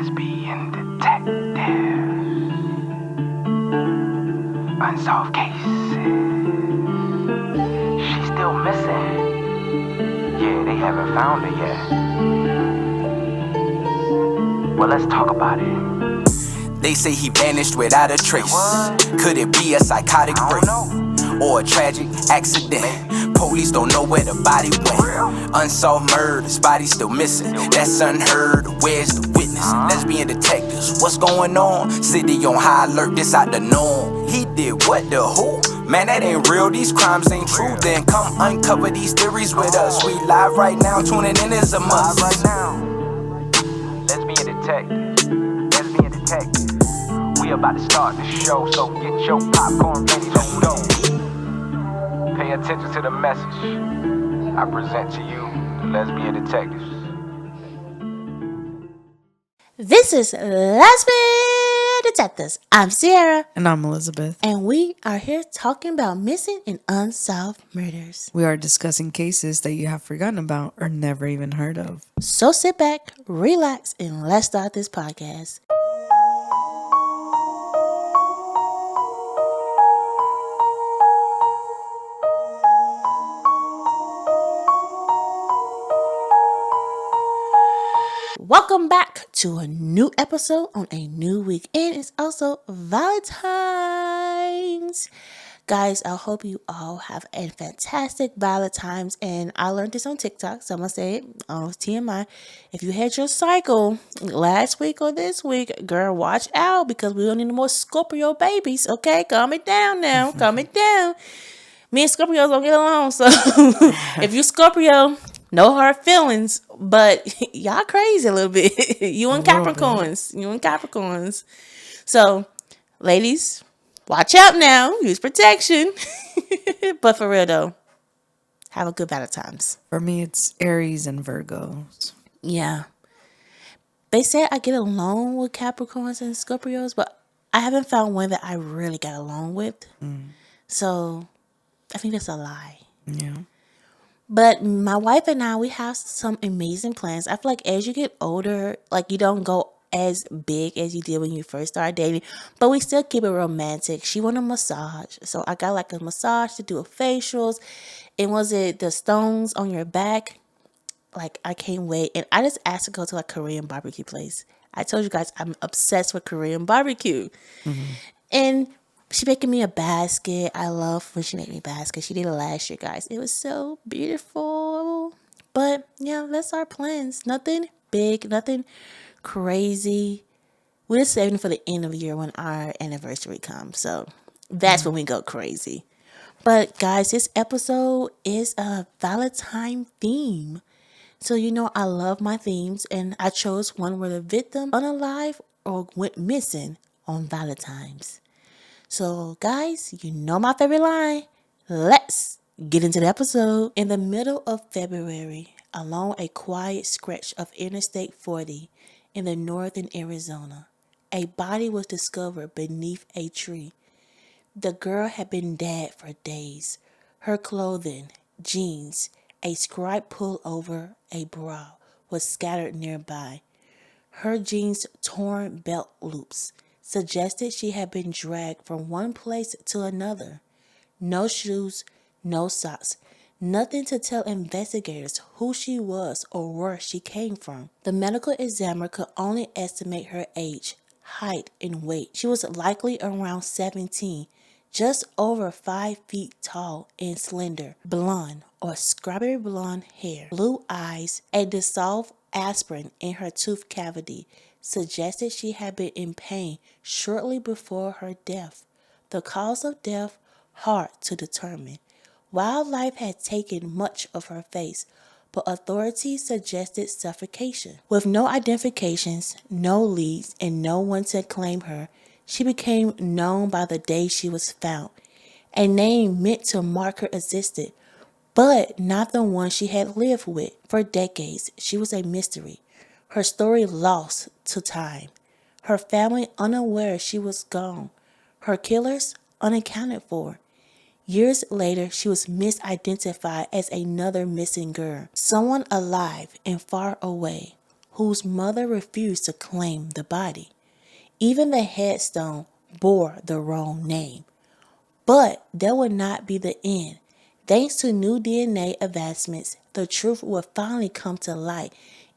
Lesbian detectives. Unsolved cases. She's still missing. Yeah, they haven't found her yet. Well, let's talk about it. They say he vanished without a trace. Could it be a psychotic break or a tragic accident? Police don't know where the body went. Unsolved murders, body still missing. That's unheard. Where's the witness? Lesbian detectives, what's going on? City on high alert, this out the norm. He did what, the who? Man, that ain't real, these crimes ain't true. Then come uncover these theories with us. We live right now, tuning in is a must. Right now, lesbian detective. We about to start the show, so get your popcorn ready to go. Pay attention to the message I present to you, the lesbian detectives. This is Lesbian Detectives. I'm Sierra. And I'm Elizabeth. And we are here talking about missing and unsolved murders. We are discussing cases that you have forgotten about or never even heard of. So sit back, relax, and let's start this podcast. Welcome back to a new episode on a new week, and it's also Valentine's. Guys, I hope you all have a fantastic Valentine's, and I learned this on TikTok, so I'm going to say it on TMI. If you had your cycle last week or this week, girl, watch out because we don't need no more Scorpio babies, okay? Calm it down now, calm it down. Me and Scorpios don't get along, so if you Scorpio, no hard feelings, but y'all crazy a little bit. You and Capricorns. So, ladies, watch out now. Use protection. But for real though, have a good Valentine's. For me, it's Aries and Virgos. Yeah. They say I get along with Capricorns and Scorpios, but I haven't found one that I really got along with. So, I think that's a lie. Yeah. But my wife and I, we have some amazing plans. I feel like as you get older, like you don't go as big as you did when you first started dating, but we still keep it romantic. She wanted a massage, so I got like a massage to do a facials. And was it the stones on your back? Like, I can't wait. And I just asked to go to a Korean barbecue place. I told you guys I'm obsessed with Korean barbecue. And she making me a basket. I love when she make me baskets. She did it last year, guys. It was so beautiful. But yeah, that's our plans. Nothing big, nothing crazy. We're just saving for the end of the year when our anniversary comes. So that's when we go crazy. But guys, this episode is a Valentine theme. So you know I love my themes, and I chose one where the victim unalive or went missing on Valentine's. So, guys, you know my favorite line. Let's get into the episode. In the middle of February, along a quiet stretch of Interstate 40 in the northern Arizona, a body was discovered beneath a tree. The girl had been dead for days. Her clothing, jeans, a stripe pull over a bra was scattered nearby. Her jeans' torn belt loops suggested she had been dragged from one place to another. No shoes, no socks, nothing to tell investigators who she was or where she came from. The medical examiner could only estimate her age, height, and weight. She was likely around 17, just over 5 feet tall and slender, blonde or strawberry blonde hair, blue eyes, a dissolved aspirin in her tooth cavity suggested she had been in pain shortly before her death. The cause of death, hard to determine. Wildlife had taken much of her face, but authorities suggested suffocation. With no identifications, no leads, and no one to claim her, she became known by the day she was found. A name meant to mark her existed, but not the one she had lived with. For decades, she was a mystery. Her story lost to time. Her family unaware she was gone. Her killers unaccounted for. Years later, she was misidentified as another missing girl. Someone alive and far away. whose mother refused to claim the body. Even the headstone bore the wrong name. But that would not be the end. Thanks to new DNA advancements, the truth would finally come to light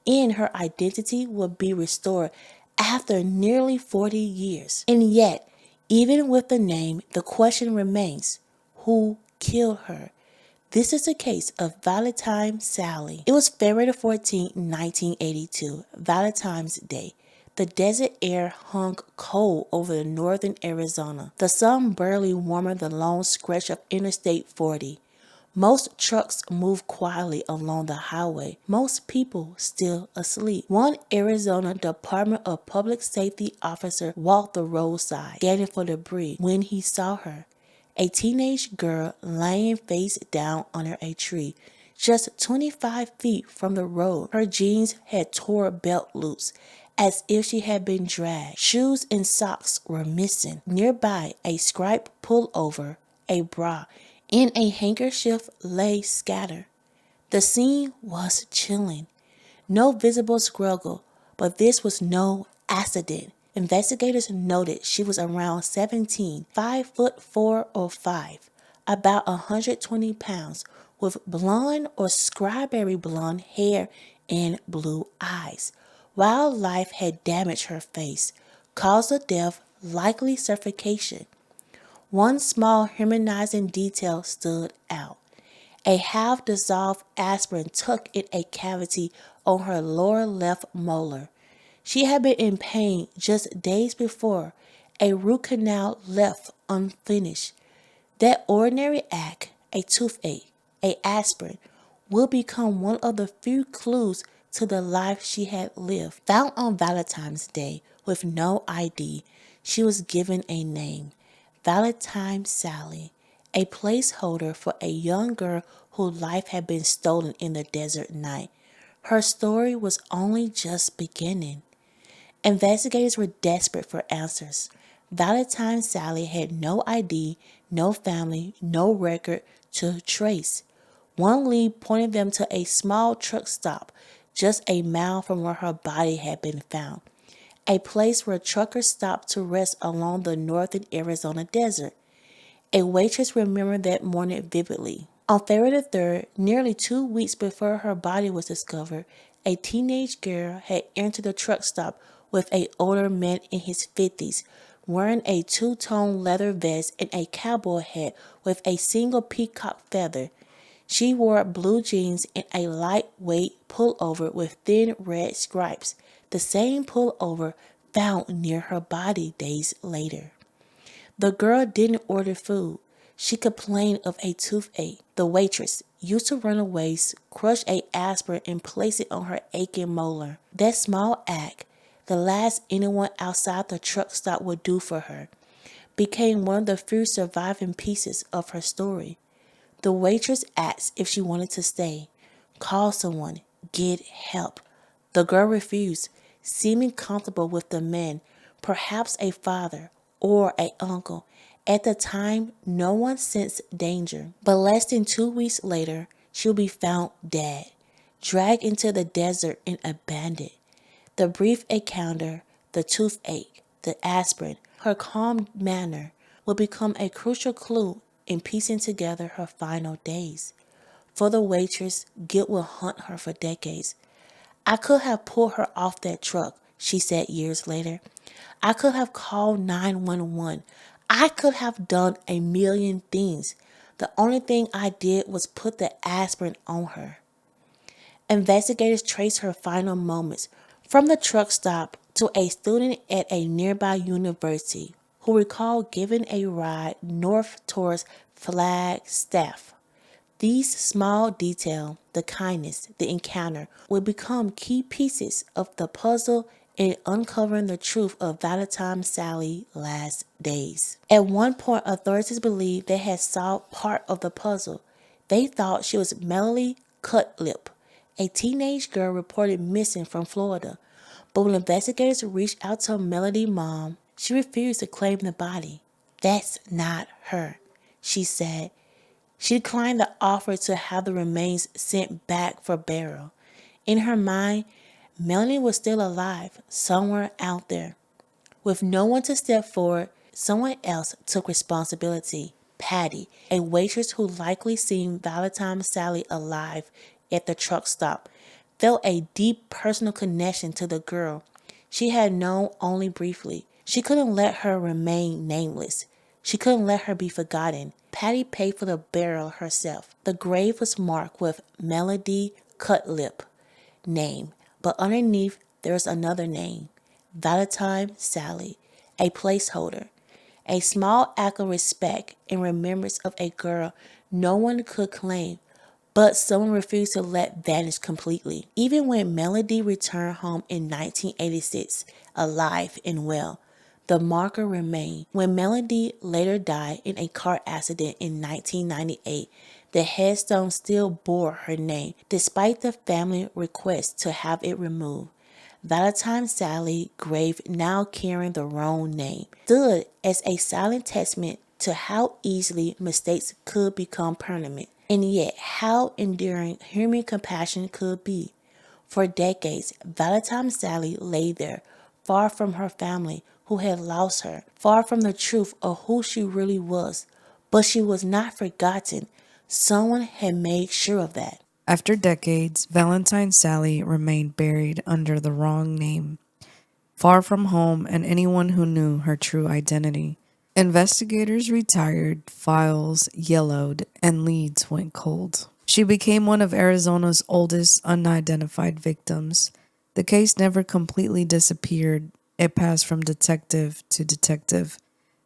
and her identity would be restored after nearly 40 years. And yet, even with the name, the question remains, who killed her? This is the case of Valentine Sally. It was February 14, 1982, Valentine's Day. The desert air hung cold over northern Arizona. The sun barely warmed the long stretch of Interstate 40. Most trucks moved quietly along the highway, most people still asleep. One Arizona Department of Public Safety officer walked the roadside, scanning for debris when he saw her. A teenage girl laying face down under a tree, just 25 feet from the road. Her jeans had torn belt loops, as if she had been dragged. Shoes and socks were missing. Nearby, a striped pullover, a bra, and a handkerchief lay scattered. The scene was chilling. No visible struggle, but this was no accident. Investigators noted she was around 17, 5'4" or 5", about 120 pounds, with blonde or strawberry blonde hair and blue eyes. Wildlife had damaged her face. Cause of death, likely suffocation. One small humanizing detail stood out. A half-dissolved aspirin tucked in a cavity on her lower left molar. She had been in pain just days before, a root canal left unfinished. That ordinary act, a toothache, a aspirin, will become one of the few clues to the life she had lived. Found on Valentine's Day with no ID, she was given a name, Valentine Sally, a placeholder for a young girl whose life had been stolen in the desert night. Her story was only just beginning. Investigators were desperate for answers. Valentine Sally had no ID, no family, no record to trace. One lead pointed them to a small truck stop just a mile from where her body had been found, a place where truckers stopped to rest along the northern Arizona desert. A waitress remembered that morning vividly. On February 3rd, nearly 2 weeks before her body was discovered, a teenage girl had entered the truck stop with an older man in his 50s, wearing a two-tone leather vest and a cowboy hat with a single peacock feather. She wore blue jeans and a lightweight pullover with thin red stripes, the same pullover found near her body days later. The girl didn't order food. She complained of a toothache. The waitress used to runaways, crush a aspirin and place it on her aching molar. That small act, the last anyone outside the truck stop would do for her, became one of the few surviving pieces of her story. The waitress asked if she wanted to stay, call someone, get help. The girl refused, seeming comfortable with the man, perhaps a father or an uncle. At the time, no one sensed danger. But less than 2 weeks later, she would be found dead, dragged into the desert and abandoned. The brief encounter, the toothache, the aspirin, her calm manner would become a crucial clue in piecing together her final days. For the waitress, guilt will haunt her for decades. I could have pulled her off that truck, she said years later. I could have called 911. I could have done a million things. The only thing I did was put the aspirin on her. Investigators traced her final moments from the truck stop to a student at a nearby university who recalled giving a ride north towards Flagstaff. These small details, the kindness, the encounter, would become key pieces of the puzzle in uncovering the truth of Valentine Sally's last days. At one point, authorities believed they had solved part of the puzzle. They thought she was Melody Cutlip, a teenage girl reported missing from Florida. But when investigators reached out to Melody's mom, she refused to claim the body. That's not her, she said. She declined the offer to have the remains sent back for burial. In her mind, Melanie was still alive, somewhere out there. With no one to step forward, someone else took responsibility. Patty, a waitress who likely seen Valentine Sally alive at the truck stop, felt a deep personal connection to the girl she had known only briefly. She couldn't let her remain nameless. She couldn't let her be forgotten. Patty paid for the burial herself. The grave was marked with Melody Cutlip name, but underneath there was another name, Valentine Sally, a placeholder, a small act of respect in remembrance of a girl no one could claim, but someone refused to let vanish completely. Even when Melody returned home in 1986, alive and well, the marker remained. When Melody later died in a car accident in 1998, the headstone still bore her name, despite the family request to have it removed. Valentine Sally grave, now carrying the wrong name, stood as a silent testament to how easily mistakes could become permanent, and yet how enduring human compassion could be. For decades, Valentine Sally lay there, far from her family who had lost her, far from the truth of who she really was. But she was not forgotten. Someone had made sure of that. After decades, Valentine Sally remained buried under the wrong name, far from home and anyone who knew her true identity. Investigators retired, files yellowed, and leads went cold. She became one of Arizona's oldest unidentified victims. The case never completely disappeared. It passed from detective to detective,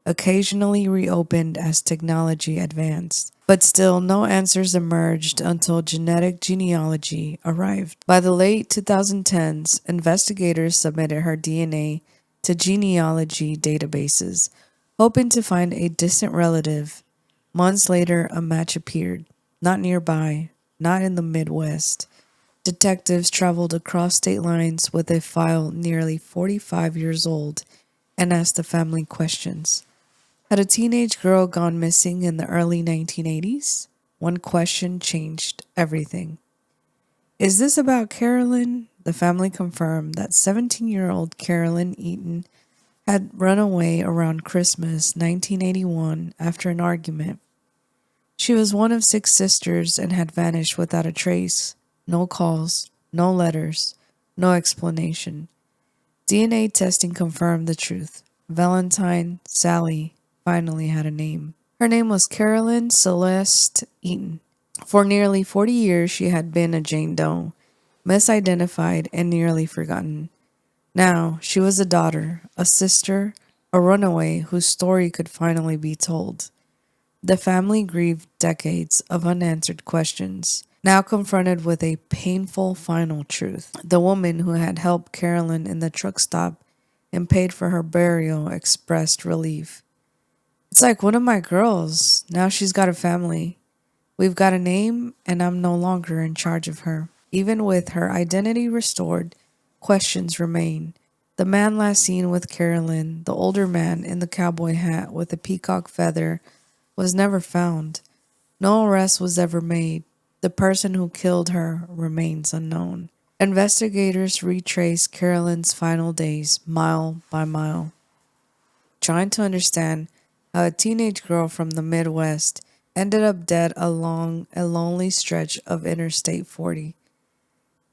occasionally reopened as technology advanced. But still, no answers emerged until genetic genealogy arrived. By the late 2010s, investigators submitted her DNA to genealogy databases, hoping to find a distant relative. Months later, a match appeared. Not nearby, not in the Midwest. Detectives traveled across state lines with a file nearly 45 years old and asked the family questions. Had a teenage girl gone missing in the early 1980s? One question changed everything. Is this about Carolyn? The family confirmed that 17-year-old Carolyn Eaton had run away around Christmas 1981 after an argument. She was one of 6 sisters and had vanished without a trace. No calls, no letters, no explanation. DNA testing confirmed the truth. Valentine Sally finally had a name. Her name was Carolyn Celeste Eaton. For nearly 40 years, she had been a Jane Doe, misidentified and nearly forgotten. Now, she was a daughter, a sister, a runaway whose story could finally be told. The family grieved decades of unanswered questions, now confronted with a painful final truth. The woman who had helped Carolyn in the truck stop and paid for her burial expressed relief. It's like one of my girls. Now she's got a family. We've got a name, and I'm no longer in charge of her. Even with her identity restored, questions remain. The man last seen with Carolyn, the older man in the cowboy hat with a peacock feather, was never found. No arrest was ever made. The person who killed her remains unknown. Investigators retraced Carolyn's final days mile by mile, trying to understand how a teenage girl from the Midwest ended up dead along a lonely stretch of Interstate 40.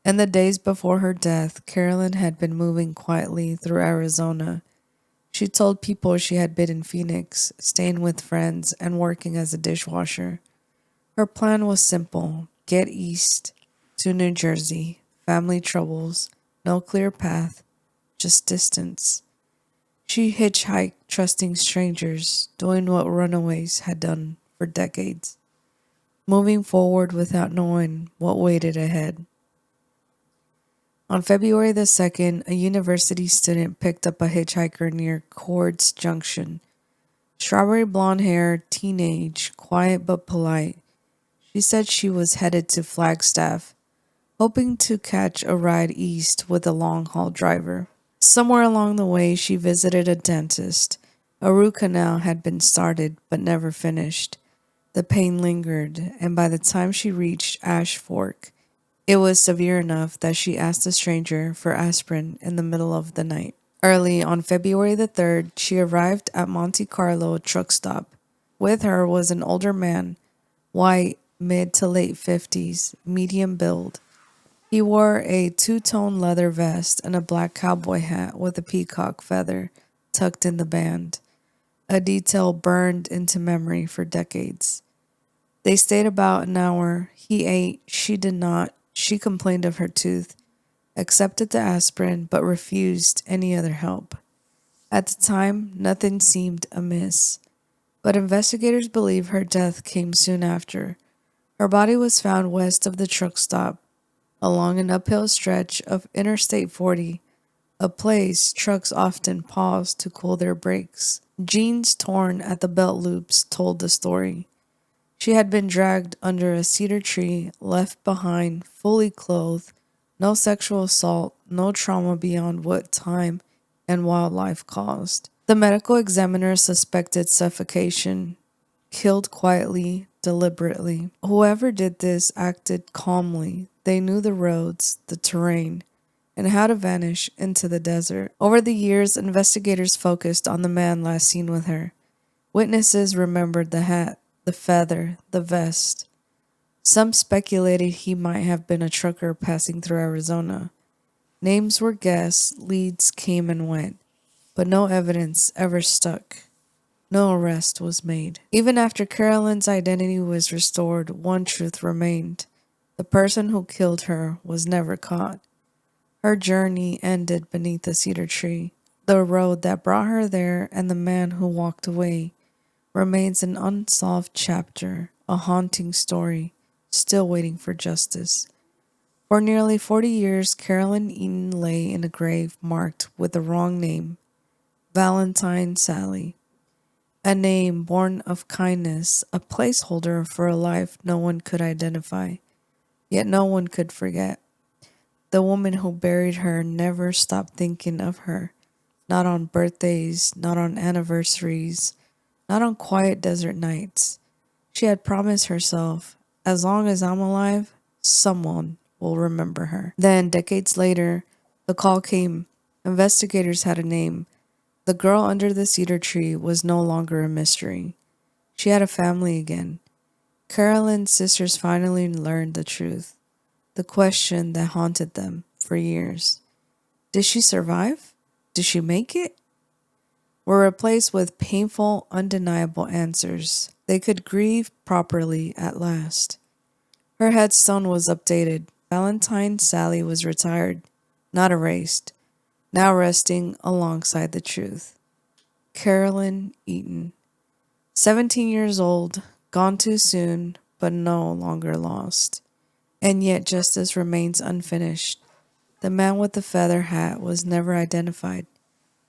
In the days before her death, Carolyn had been moving quietly through Arizona. She told people she had been in Phoenix, staying with friends, and working as a dishwasher. Her plan was simple: get east to New Jersey, family troubles, no clear path, just distance. She hitchhiked, trusting strangers, doing what runaways had done for decades, moving forward without knowing what waited ahead. On February the 2nd, a university student picked up a hitchhiker near Cords Junction. Strawberry blonde hair, teenage, quiet but polite. She said she was headed to Flagstaff, hoping to catch a ride east with a long-haul driver. Somewhere along the way, she visited a dentist. A root canal had been started but never finished. The pain lingered, and by the time she reached Ash Fork, It was severe enough that she asked a stranger for aspirin in the middle of the night. Early on February the 3rd, she arrived at Monte Carlo truck stop. With her was an older man, white, mid to late 50s, medium build. He wore a two-tone leather vest and a black cowboy hat with a peacock feather tucked in the band, a detail burned into memory for decades. They stayed about an hour. He ate, she did not. She complained of her tooth, accepted the aspirin, but refused any other help. At the time, nothing seemed amiss, but investigators believe her death came soon after. Her body was found west of the truck stop, along an uphill stretch of Interstate 40, a place trucks often pause to cool their brakes. Jeans torn at the belt loops told the story. She had been dragged under a cedar tree, left behind, fully clothed, no sexual assault, no trauma beyond what time and wildlife caused. The medical examiner suspected suffocation, killed quietly, deliberately. Whoever did this acted calmly. They knew the roads, the terrain, and how to vanish into the desert. Over the years, investigators focused on the man last seen with her. Witnesses remembered the hat, the feather, the vest. Some speculated he might have been a trucker passing through Arizona. Names were guessed, leads came and went, but no evidence ever stuck. No arrest was made. Even after Carolyn's identity was restored, one truth remained. The person who killed her was never caught. Her journey ended beneath a cedar tree. The road that brought her there and the man who walked away remains an unsolved chapter, a haunting story, still waiting for justice. For nearly 40 years, Carolyn Eaton lay in a grave marked with the wrong name, Valentine Sally. A name born of kindness, a placeholder for a life no one could identify, yet no one could forget. The woman who buried her never stopped thinking of her, not on birthdays, not on anniversaries, not on quiet desert nights. She had promised herself, as long as I'm alive, someone will remember her. Then, decades later, the call came. Investigators had a name. The girl under the cedar tree was no longer a mystery. She had a family again. Carolyn's sisters finally learned the truth, the question that haunted them for years. Did she survive? Did she make it? Were replaced with painful, undeniable answers. They could grieve properly at last. Her headstone was updated. Valentine Sally was retired, not erased, now resting alongside the truth. Carolyn Eaton, 17 years old, gone too soon, but no longer lost. And yet justice remains unfinished. The man with the feather hat was never identified.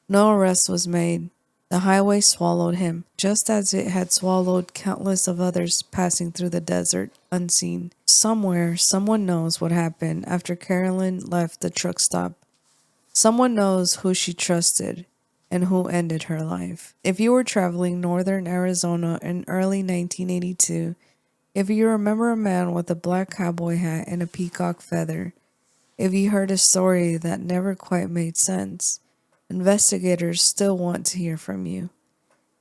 No arrest was made. The highway swallowed him, just as it had swallowed countless of others passing through the desert unseen. Somewhere, someone knows what happened after Carolyn left the truck stop. Someone knows who she trusted and who ended her life. If you were traveling northern Arizona in early 1982, if you remember a man with a black cowboy hat and a peacock feather, if you heard a story that never quite made sense, investigators still want to hear from you.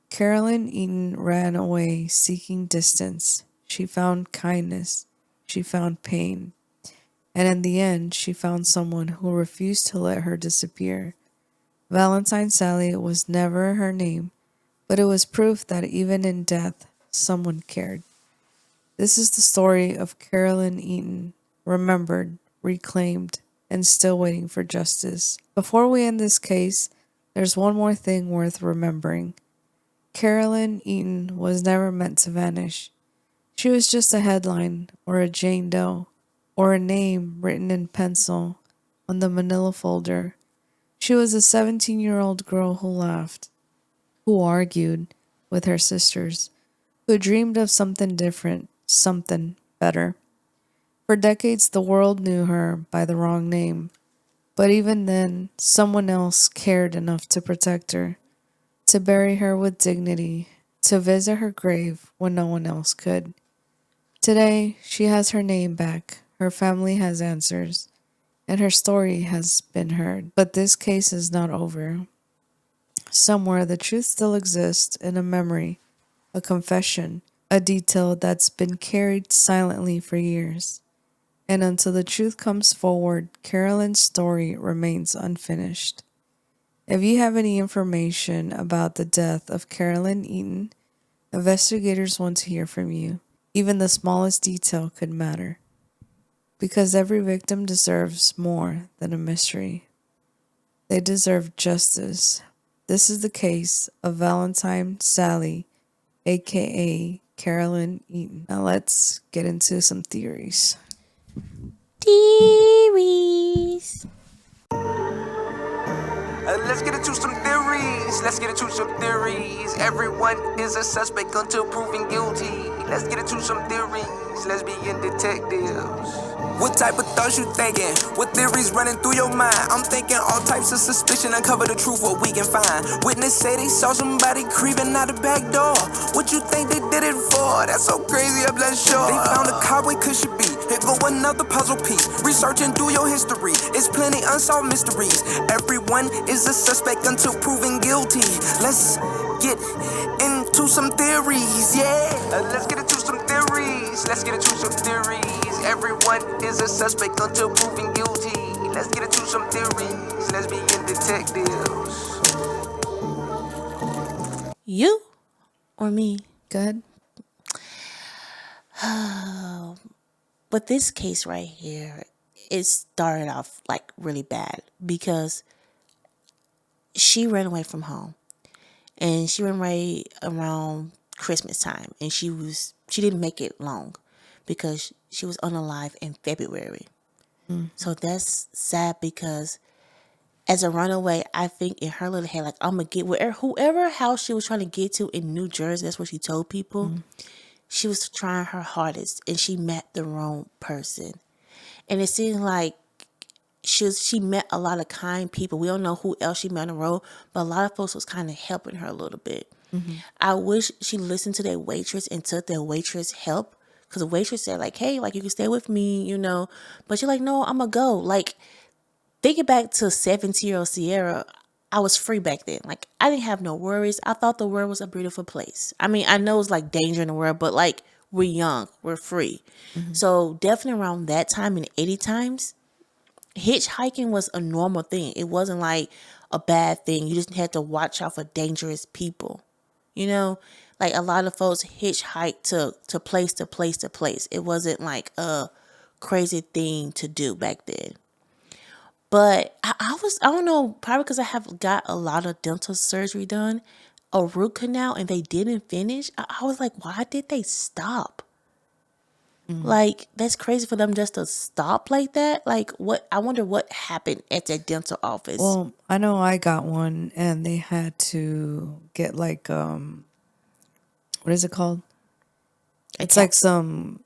Carolyn Eaton ran away seeking distance. She found kindness. She found pain. And in the end, she found someone who refused to let her disappear. Valentine Sally was never her name, but it was proof that even in death, someone cared. This is the story of Carolyn Eaton, remembered, reclaimed, and still waiting for justice. Before we end this case, there's one more thing worth remembering. Carolyn Eaton was never meant to vanish. She was just a headline, or a Jane Doe, or a name written in pencil on the manila folder. She was a 17-year-old girl who laughed, who argued with her sisters, who dreamed of something different, something better. For decades, the world knew her by the wrong name, but even then, someone else cared enough to protect her, to bury her with dignity, to visit her grave when no one else could. Today, she has her name back, Her family has answers, and her story has been heard. But this case is not over. Somewhere the truth still exists in a memory, a confession, a detail that's been carried silently for years. And until the truth comes forward, Carolyn's story remains unfinished. If you have any information about the death of Carolyn Eaton, investigators want to hear from you. Even the smallest detail could matter. Because every victim deserves more than a mystery. They deserve justice. This is the case of Valentine Sally, aka Carolyn Eaton. Now let's get into some theories. Theories. Let's get into some theories. Let's get into some theories. Everyone is a suspect until proven guilty. Let's get into some theories. Lesbian detectives. What type of thoughts you thinking? What theories running through your mind? I'm thinking all types of suspicion. Uncover the truth, what we can find. Witness say they saw somebody creeping out the back door. What you think they did it for? That's so crazy, I'm not sure. They found a cowboy, could she be? Here go another puzzle piece. Research and do your history. It's plenty unsolved mysteries. Everyone is a suspect until proven guilty. Let's get into some theories, yeah. Let's get into some theories. Let's get into some theories. Everyone is a suspect until proven guilty. Let's get into some theories. Lesbian detectives. You or me? Good. But this case right here, it started off like really bad because she ran away from home, and she ran away around Christmas time, and she didn't make it long because she was unalive in February. So that's sad because as a runaway, I think in her little head, like, I'm gonna get whoever house she was trying to get to in New Jersey. That's what she told people. She was trying her hardest, and she met the wrong person. And it seemed like she met a lot of kind people. We don't know who else she met on the road, but a lot of folks was kind of helping her a little bit. I wish she listened to their waitress and took their waitress help, because the waitress said, like, hey, like, you can stay with me, you know. But she's like, no, I'm gonna go. Like, thinking back to 17-year-old Sierra, I was free back then. Like, I didn't have no worries. I thought the world was a beautiful place. I mean, I know it's like danger in the world, but like, we're young, we're free. So definitely around that time in the 80 times, hitchhiking was a normal thing. It wasn't like a bad thing. You just had to watch out for dangerous people. You know, like a lot of folks hitchhiked to place to place to place. It wasn't like a crazy thing to do back then. But I don't know, probably because I have got a lot of dental surgery done, a root canal, and they didn't finish. I was like, why did they stop? Like, that's crazy for them just to stop like that. Like, what? I wonder what happened at their dental office. Well, I know I got one, and they had to get like what is it called? It's like some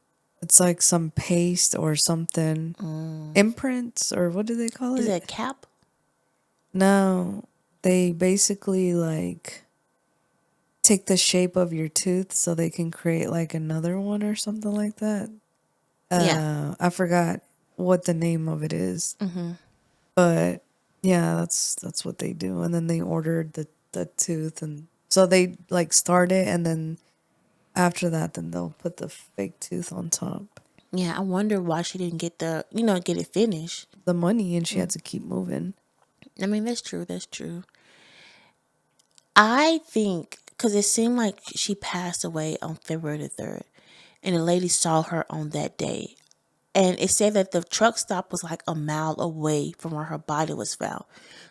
paste or something, imprints, or what do they call it? Is it a cap? No, they basically like take the shape of your tooth so they can create like another one or something like that. Yeah. I forgot what the name of it is. But yeah, that's what they do. And then they ordered the tooth, and so they like start it, and then after that, then they'll put the fake tooth on top. Yeah, I wonder why she didn't get get it finished. The money, and she had to keep moving. I mean, that's true. That's true. I think because it seemed like she passed away on February the 3rd, and the lady saw her on that day. And it said that the truck stop was like a mile away from where her body was found.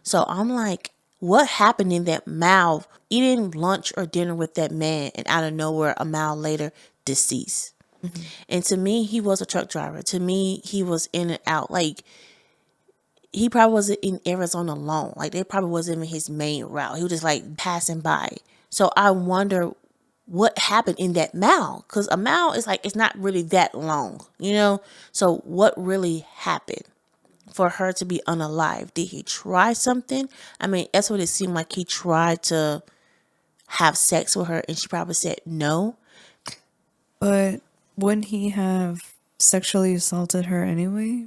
So I'm like, what happened in that mile? Eating lunch or dinner with that man, and out of nowhere, a mile later, deceased. And to me, he was a truck driver. To me, he was in and out. Like, he probably wasn't in Arizona alone. Like, they probably wasn't even his main route. He was just like passing by. So I wonder what happened in that mile, because a mile is like, it's not really that long, you know. So what really happened for her to be unalive? Did he try something? I mean, that's what it seemed like. He tried to have sex with her, and she probably said no. But wouldn't he have sexually assaulted her anyway.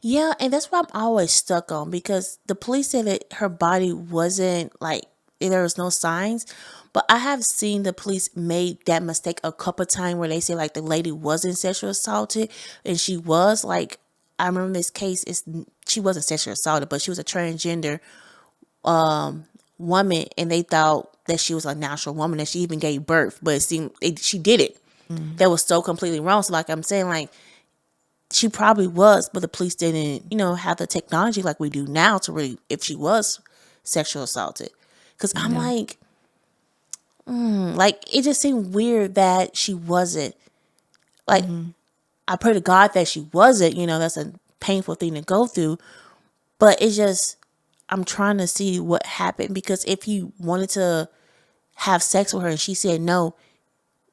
Yeah, and that's what I'm always stuck on because the police said that her body wasn't like there was no signs. But I have seen the police made that mistake a couple times where they say like the lady wasn't sexually assaulted and she was like I remember this case is she wasn't sexually assaulted, but she was a transgender woman and they thought that she was a natural woman and she even gave birth, but it seemed she did it. That was so completely wrong. So like I'm saying, like she probably was, but the police didn't, have the technology like we do now to really, if she was sexual assaulted. Because I'm like, it just seemed weird that she wasn't. Like, I pray to God that she wasn't, that's a painful thing to go through. But it's just, I'm trying to see what happened because if he wanted to have sex with her and she said no,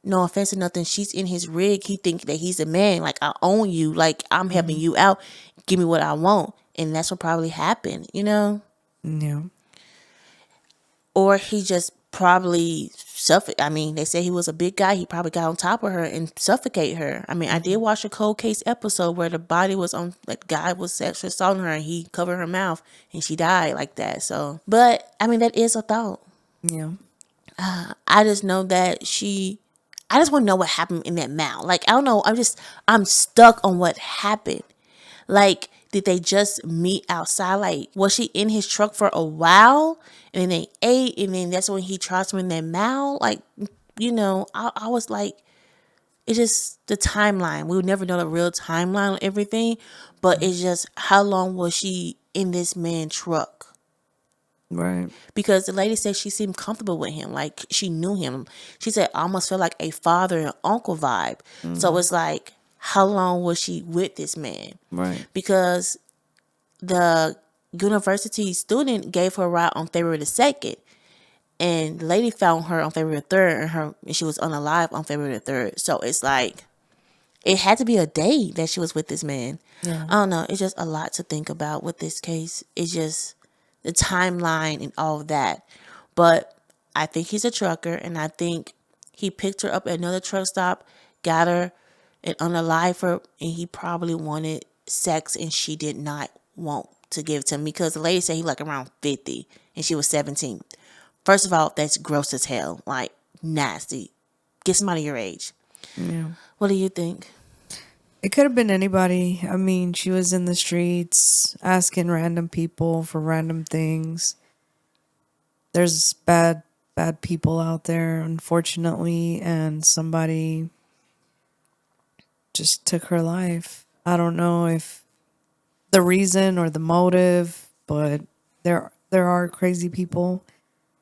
no offense or nothing, she's in his rig. He think that he's a man. Like, I own you. Like, I'm helping you out. Give me what I want. And that's what probably happened, Yeah. Or he just probably suffocated. I mean, they say he was a big guy. He probably got on top of her and suffocated her. I mean, I did watch a cold case episode where the body was on, like, guy was sexually assaulting her and he covered her mouth and she died like that. So, but, I mean, that is a thought. Yeah. I just know that I just want to know what happened in that mouth. Like, I don't know. I'm stuck on what happened. Like, did they just meet outside? Like, was she in his truck for a while and then they ate and then that's when he tried to in that mouth? Like, I was like, it's just the timeline. We would never know the real timeline on everything, but it's just how long was she in this man's truck? Right. Because the lady said she seemed comfortable with him, like she knew him. She said almost felt like a father and uncle vibe. So it's like, how long was she with this man? Right. Because the university student gave her a ride on February the 2nd, and the lady found her on February the 3rd, and she was unalive on February the 3rd. So it's like, it had to be a day that she was with this man. Yeah. I don't know. It's just a lot to think about with this case. It's just the timeline and all of that. But I think he's a trucker, and I think he picked her up at another truck stop, got her and unalive her, and he probably wanted sex, and she did not want to give it to him because the lady said he like around 50 and she was 17. First of all, that's gross as hell. Like, nasty. Get somebody your age. Yeah. What do you think? It could have been anybody. I mean, she was in the streets asking random people for random things. There's bad people out there, unfortunately, and somebody just took her life. I don't know if the reason or the motive, but there are crazy people.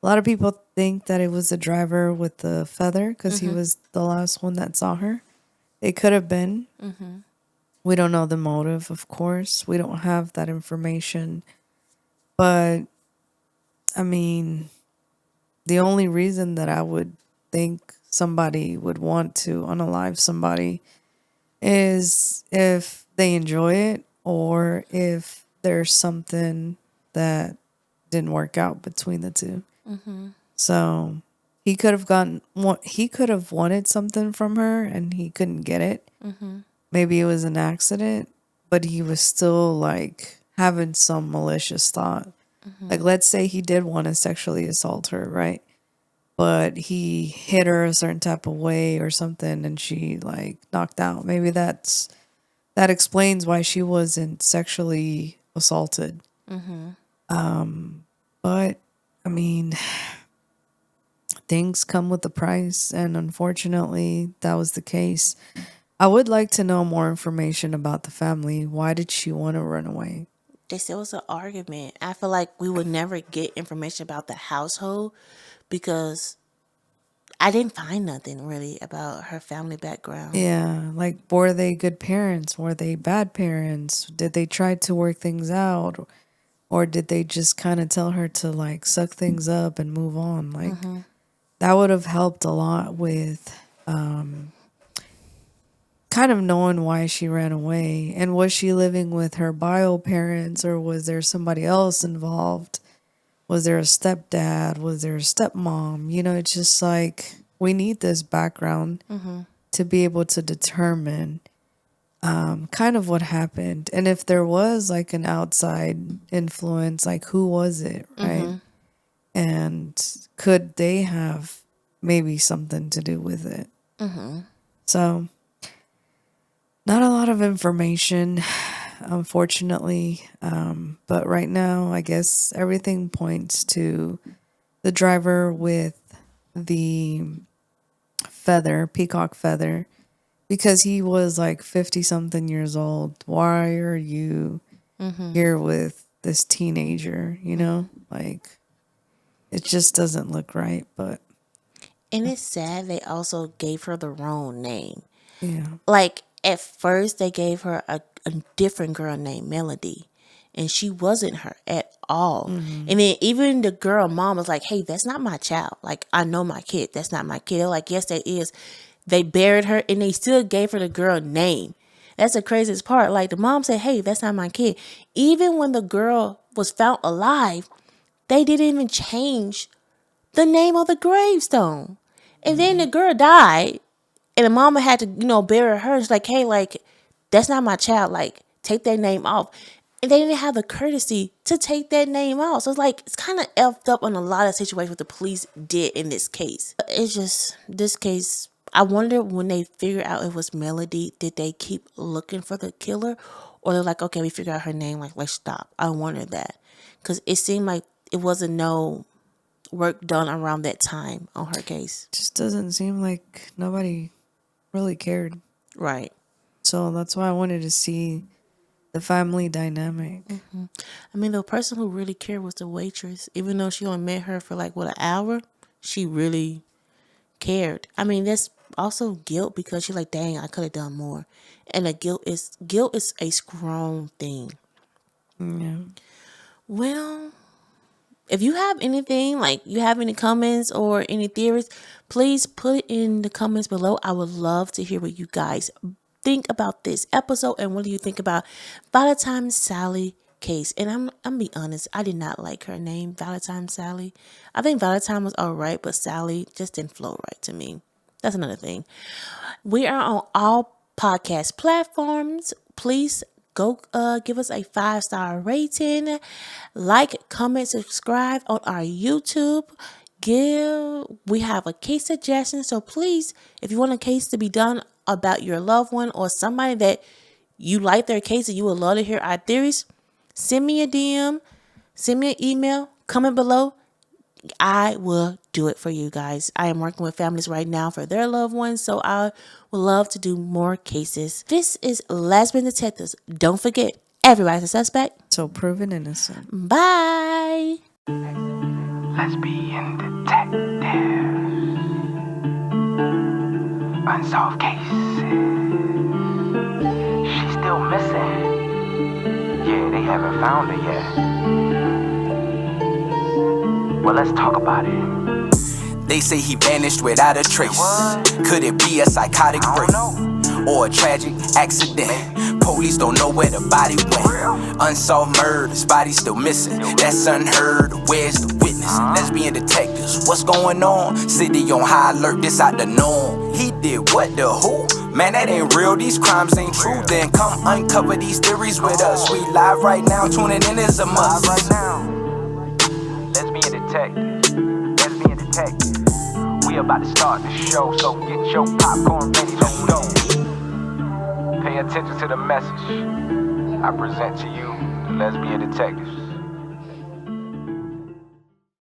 A lot of people think that it was the driver with the feather because he was the last one that saw her. It could have been. We don't know the motive, of course. We don't have that information. But, I mean, the only reason that I would think somebody would want to unalive somebody is if they enjoy it or if there's something that didn't work out between the two. So he could have wanted something from her and he couldn't get it. Maybe it was an accident, but he was still like having some malicious thought. Like, let's say he did want to sexually assault her, right? But he hit her a certain type of way or something and she like knocked out. Maybe that explains why she wasn't sexually assaulted. But I mean, things come with a price, and unfortunately that was the case. I would like to know more information about the family. Why did she want to run away? They said it was an argument. I feel like we would never get information about the household because I didn't find nothing really about her family background. Yeah, like, were they good parents? Were they bad parents? Did they try to work things out? Or did they just kind of tell her to like suck things up and move on? Like, that would have helped a lot with kind of knowing why she ran away. And was she living with her bio parents or was there somebody else involved? Was there a stepdad? Was there a stepmom? It's just like we need this background to be able to determine kind of what happened. And if there was like an outside influence, like who was it, right? And could they have maybe something to do with it? So, not a lot of information, unfortunately. But right now, I guess everything points to the driver with the peacock feather, because he was like 50 something years old. Why are you here with this teenager? Like, it just doesn't look right. But And it's sad they also gave her the wrong name. yeah, Like, at first, they gave her a different girl named Melody, and she wasn't her at all. And then even the girl mom was like, hey, that's not my child. Like, I know my kid. That's not my kid. They're like, yes, that is. They buried her, and they still gave her the girl name. That's the craziest part. Like, the mom said, hey, that's not my kid. Even when the girl was found alive, they didn't even change the name of the gravestone. And then the girl died, and the mama had to, bury her. It's like, hey, like, that's not my child. Like, take that name off. And they didn't have the courtesy to take that name off. So it's like, it's kind of effed up on a lot of situations what the police did in this case. It's just, this case, I wonder when they figure out it was Melody, did they keep looking for the killer? Or they're like, okay, we figured out her name, like, let's stop. I wonder that. Because it seemed like it wasn't no work done around that time on her case. just doesn't seem like nobody really cared. Right. So that's why I wanted to see the family dynamic. I mean, the person who really cared was the waitress. Even though she only met her for like, an hour, she really cared. I mean, that's also guilt, because she's like, dang, I could have done more. And the guilt is a strong thing. Yeah. Well, if you have anything, like you have any comments or any theories, please put it in the comments below. I would love to hear what you guys think about this episode, and what do you think about Valentine Sally case. And I'm be honest, I did not like her name, Valentine Sally. I think Valentine was alright, but Sally just didn't flow right to me. That's another thing. We are on all podcast platforms. Please go give us a 5-star rating, like, comment, subscribe on our YouTube. We have a case suggestion, so please, if you want a case to be done about your loved one or somebody that you like their case and you would love to hear our theories, send me a DM, send me an email, comment below. I will do it for you guys. I am working with families right now for their loved ones, so I would love to do more cases. This is Lesbian Detectives. Don't forget, everybody's a suspect, So proven innocent. bye. Lesbian detective. Unsolved cases. She's still missing. Yeah, they haven't found her yet. Well, let's talk about it. They say he vanished without a trace. Could it be a psychotic break? Or a tragic accident? Police don't know where the body went. Unsolved murders, body still missing. That's unheard. Where's the witness? Lesbian detectives, what's going on? City on high alert, this out the norm. He did what, the who? Man, that ain't real, these crimes ain't true. Then come uncover these theories with us. We live right now, tuning in is a must. Right now, lesbian detective, lesbian detective. We about to start the show, so get your popcorn ready, let's go. Pay attention to the message I present to you, the lesbian detectives.